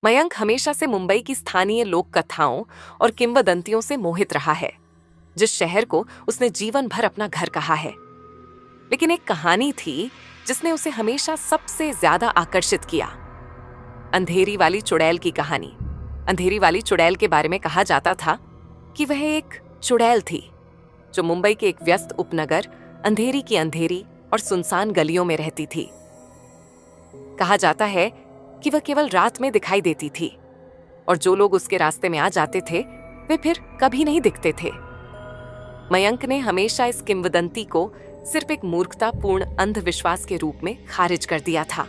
मयंक हमेशा से मुंबई की स्थानीय लोक कथाओं और किंवदंतियों से मोहित रहा है, जिस शहर को उसने जीवन भर अपना घर कहा है। लेकिन एक कहानी थी जिसने उसे हमेशा सबसे ज्यादा आकर्षित किया। अंधेरी वाली चुड़ैल की कहानी। अंधेरी वाली चुड़ैल के बारे में कहा जाता था कि वह एक चुड़ैल थी जो मुंबई के एक व्यस्त उपनगर अंधेरी की अंधेरी और सुनसान गलियों में रहती थी। कहा जाता है कि वह केवल रात में दिखाई देती थी और जो लोग उसके रास्ते में आ जाते थे वे फिर कभी नहीं दिखते थे। मयंक ने हमेशा इस किंवदंती को सिर्फ एक मूर्खतापूर्ण अंधविश्वास के रूप में खारिज कर दिया था,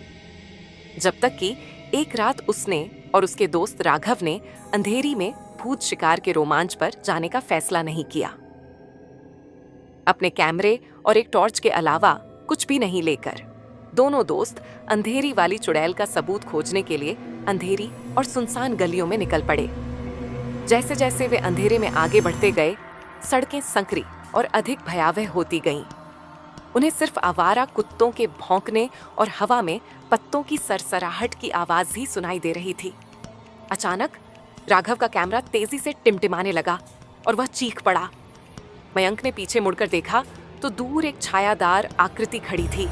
जब तक कि एक रात उसने और उसके दोस्त राघव ने अंधेरी में भूत शिकार के रोमांच पर जाने का फैसला नहीं किया। अपने कैमरे और एक टॉर्च के अलावा कुछ भी नहीं लेकर दोनों दोस्त अंधेरी वाली चुड़ैल का सबूत खोजने के लिए अंधेरी और सुनसान गलियों में निकल पड़े। जैसे जैसे वे अंधेरे में आगे बढ़ते गए, सड़कें संकरी और अधिक भयावह होती गईं। उन्हें सिर्फ आवारा कुत्तों के भौंकने और हवा में पत्तों की सरसराहट की आवाज ही सुनाई दे रही थी। अचानक राघव का कैमरा तेजी से टिमटिमाने लगा और वह चीख पड़ा। मयंक ने पीछे मुड़कर देखा तो दूर एक छायादार आकृति खड़ी थी।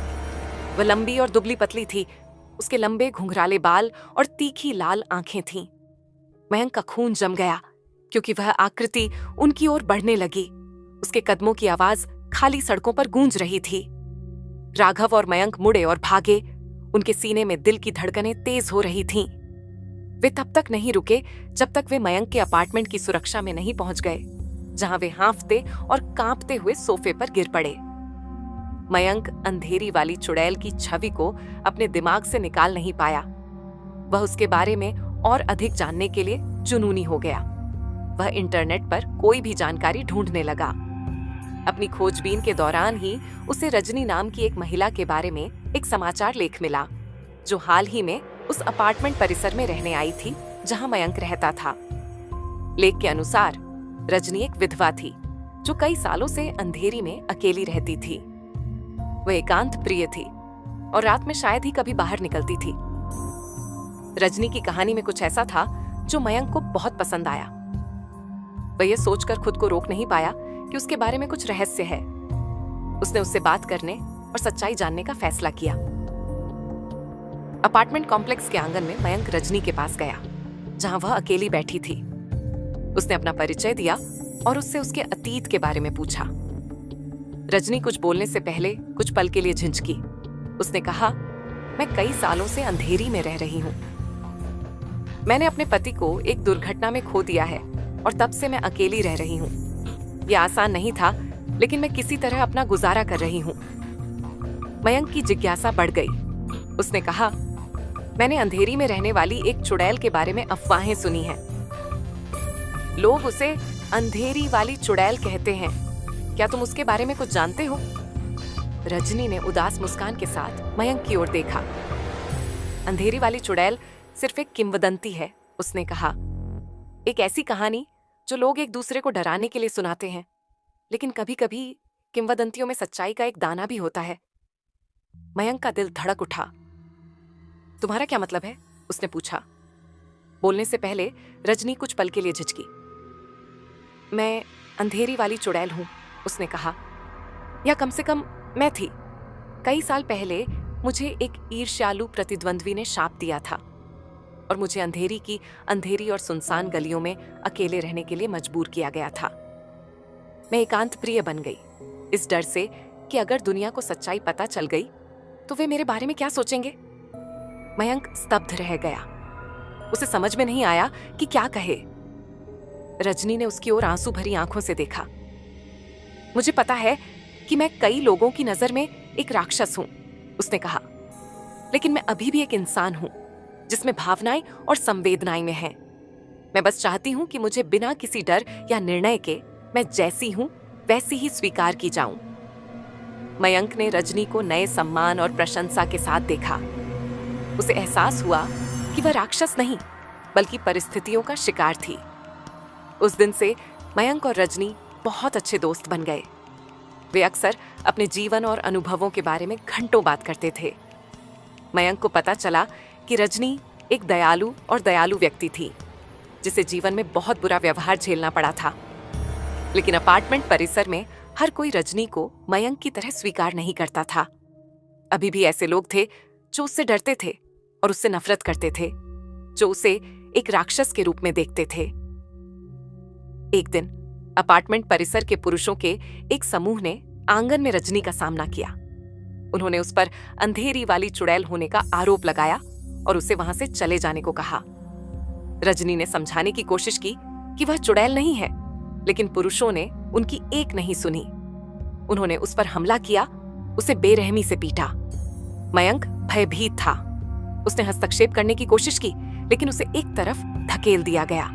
वह लंबी और दुबली पतली थी। उसके लंबे घुंघराले बाल और तीखी लाल आंखें थीं। मयंक का खून जम गया क्योंकि वह आकृति उनकी ओर बढ़ने लगी। उसके कदमों की आवाज खाली सड़कों पर गूंज रही थी। राघव और मयंक मुड़े और भागे। उनके सीने में दिल की धड़कनें तेज हो रही थीं। वे तब तक नहीं रुके जब तक वे मयंक के अपार्टमेंट की सुरक्षा में नहीं पहुंच गए, जहां वे हांफते और कांपते हुए सोफे पर गिर पड़े। मयंक अंधेरी वाली चुड़ैल की छवि को अपने दिमाग से निकाल नहीं पाया। वह उसके बारे में और अधिक जानने के लिए जुनूनी हो गया। वह इंटरनेट पर कोई भी जानकारी ढूंढने लगा। अपनी खोजबीन के दौरान ही उसे रजनी नाम की एक महिला के बारे में एक समाचार लेख मिला, जो हाल ही में उस अपार्टमेंट परिसर में रहने आई थी जहां मयंक रहता था। लेख के अनुसार रजनी एक विधवा थी जो कई सालों से अंधेरी में अकेली रहती थी। वह एकांत प्रिय थी और रात में शायद ही कभी बाहर निकलती थी। रजनी की कहानी में कुछ ऐसा था जो मयंक को बहुत पसंद आया। वह यह सोचकर खुद को रोक नहीं पाया कि उसके बारे में कुछ रहस्य है। उसने उससे बात करने और सच्चाई जानने का फैसला किया। अपार्टमेंट कॉम्प्लेक्स के आंगन में मयंक रजनी के पास गया, जहां वह अकेली बैठी थी। उसने अपना परिचय दिया और उससे उसके अतीत के बारे में पूछा। रजनी कुछ बोलने से पहले कुछ पल के लिए झिझकी। उसने कहा, मैं कई सालों से अंधेरी में रह रही हूं। मैंने अपने पति को एक दुर्घटना में खो दिया है और तब से मैं अकेली रह रही हूं। यह आसान नहीं था, लेकिन मैं किसी तरह अपना गुजारा कर रही हूं। मयंक की जिज्ञासा बढ़ गई। उसने कहा, मैंने अंधेरी में रहने वाली एक चुड़ैल के बारे में अफवाहें सुनी हैं। लोग उसे अंधेरी वाली चुड़ैल कहते हैं। क्या तुम उसके बारे में कुछ जानते हो? रजनी ने उदास मुस्कान के साथ मयंक की ओर देखा। अंधेरी वाली चुड़ैल सिर्फ एक किंवदंती है, उसने कहा। एक ऐसी कहानी जो लोग एक दूसरे को डराने के लिए सुनाते हैं, लेकिन कभी-कभी किंवदंतियों में सच्चाई का एक दाना भी होता है। मयंक का दिल धड़क उठा। तुम्हारा क्या मतलब है? उसने पूछा। बोलने से पहले रजनी कुछ पल के लिए झिझकी। मैं अंधेरी वाली चुड़ैल हूं, उसने कहा। या कम से कम मैं थी। कई साल पहले मुझे एक ईर्ष्यालु प्रतिद्वंद्वी ने शाप दिया था और मुझे अंधेरी की अंधेरी और सुनसान गलियों में अकेले रहने के लिए मजबूर किया गया था। मैं एकांत प्रिय बन गई, इस डर से कि अगर दुनिया को सच्चाई पता चल गई तो वे मेरे बारे में क्या सोचेंगे। मयंक स्तब्ध रह गया। उसे समझ में नहीं आया कि क्या कहे। रजनी ने उसकी ओर आंसू भरी आंखों से देखा। मुझे पता है कि मैं कई लोगों की नजर में एक राक्षस हूं, उसने कहा, लेकिन मैं अभी भी एक इंसान हूं जिसमें भावनाएं और संवेदनाएं में हैं। मैं बस चाहती हूं कि मुझे बिना किसी डर या निर्णय के मैं जैसी हूं वैसी ही स्वीकार की जाऊं। मयंक ने रजनी को नए सम्मान और प्रशंसा के साथ देखा। उसे एहसास हुआ कि वह राक्षस नहीं बल्कि परिस्थितियों का शिकार थी। उस दिन से मयंक और रजनी बहुत अच्छे दोस्त बन गए। वे अक्सर अपने जीवन और अनुभवों के बारे में घंटों बात करते थे। मयंक को पता चला कि रजनी एक दयालु व्यक्ति थी जिसे जीवन में बहुत बुरा व्यवहार झेलना पड़ा था। लेकिन अपार्टमेंट परिसर में हर कोई रजनी को मयंक की तरह स्वीकार नहीं करता था। अभी भी ऐसे लोग थे जो उससे डरते थे और उससे नफरत करते थे, जो उसे एक राक्षस के रूप में देखते थे। एक दिन अपार्टमेंट परिसर के पुरुषों के एक समूह ने आंगन में रजनी का सामना किया। उन्होंने उस पर अंधेरी वाली चुड़ैल होने का आरोप लगाया और उसे वहां से चले जाने को कहा। रजनी ने समझाने की कोशिश की कि वह चुड़ैल नहीं है, लेकिन पुरुषों ने उनकी एक नहीं सुनी। उन्होंने उस पर हमला किया, उसे बेरहमी से पीटा। मयंक भयभीत था। उसने हस्तक्षेप करने की कोशिश की, लेकिन उसे एक तरफ धकेल दिया गया।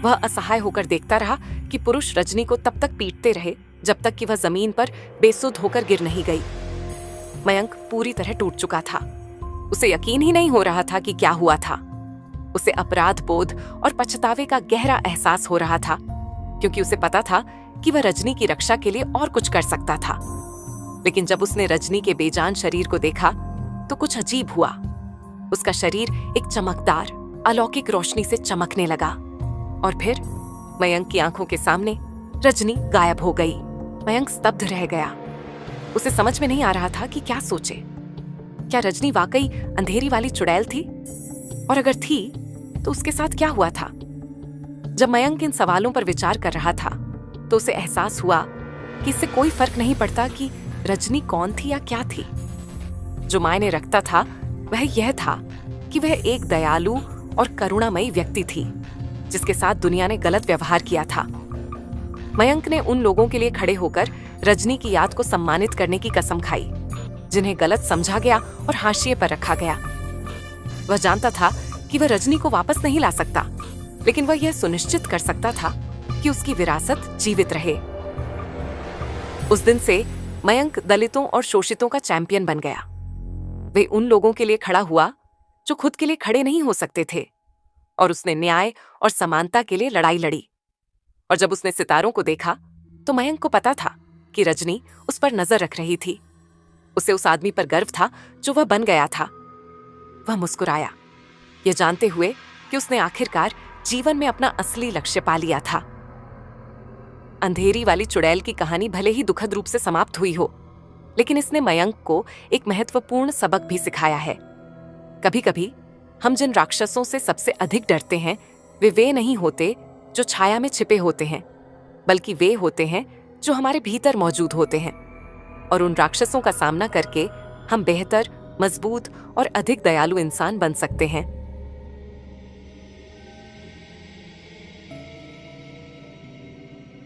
वह असहाय होकर देखता रहा कि पुरुष रजनी को तब तक पीटते रहे जब तक कि वह जमीन पर बेसुध होकर गिर नहीं गई। मयंक पूरी तरह टूट चुका था। उसे यकीन ही नहीं हो रहा था कि क्या हुआ था। उसे अपराध बोध और पछतावे का गहरा एहसास हो रहा था, क्योंकि उसे पता था कि वह रजनी की रक्षा के लिए और कुछ कर सकता था। लेकिन जब उसने रजनी के बेजान शरीर को देखा तो कुछ अजीब हुआ। उसका शरीर एक चमकदार, अलौकिक रोशनी से चमकने लगा और फिर मयंक की आंखों के सामने रजनी गायब हो गई। मयंक स्तब्ध रह गया। उसे समझ में नहीं आ रहा था कि क्या सोचे। क्या रजनी वाकई अंधेरी वाली चुड़ैल थी? और अगर थी तो उसके साथ क्या हुआ था? जब मयंक इन सवालों पर विचार कर रहा था तो उसे एहसास हुआ कि इससे कोई फर्क नहीं पड़ता कि रजनी कौन थी या क्या थी। जो मायने रखता था वह यह था कि वह एक दयालु और करुणामयी व्यक्ति थी जिसके साथ दुनिया ने गलत व्यवहार किया था। मयंक ने उन लोगों के लिए खड़े होकर रजनी की याद को सम्मानित करने की कसम खाई जिन्हें गलत समझा गया और हाशिए पर रखा गया। वह जानता था कि वह रजनी को वापस नहीं ला सकता, लेकिन वह यह सुनिश्चित कर सकता था कि उसकी विरासत जीवित रहे। उस दिन से मयंक दलितों और शोषितों का चैंपियन बन गया। वे उन लोगों के लिए खड़ा हुआ जो खुद के लिए खड़े नहीं हो सकते थे, और उसने न्याय और समानता के लिए लड़ाई लड़ी। और जब उसने सितारों को देखा तो मयंक को पता था कि रजनी उस पर नजर रख रही थी। उसे उस आदमी पर गर्व था जो वह बन गया था। वह मुस्कुराया, यह जानते हुए कि उसने आखिरकार जीवन में अपना असली लक्ष्य पा लिया था। अंधेरी वाली चुड़ैल की कहानी भले ही दुखद रूप से समाप्त हुई हो, लेकिन इसने मयंक को एक महत्वपूर्ण सबक भी सिखाया है। कभी-कभी हम जिन राक्षसों से सबसे अधिक डरते हैं वे नहीं होते जो छाया में छिपे होते हैं, बल्कि वे होते हैं जो हमारे भीतर मौजूद होते हैं। और उन राक्षसों का सामना करके हम बेहतर, मजबूत और अधिक दयालु इंसान बन सकते हैं।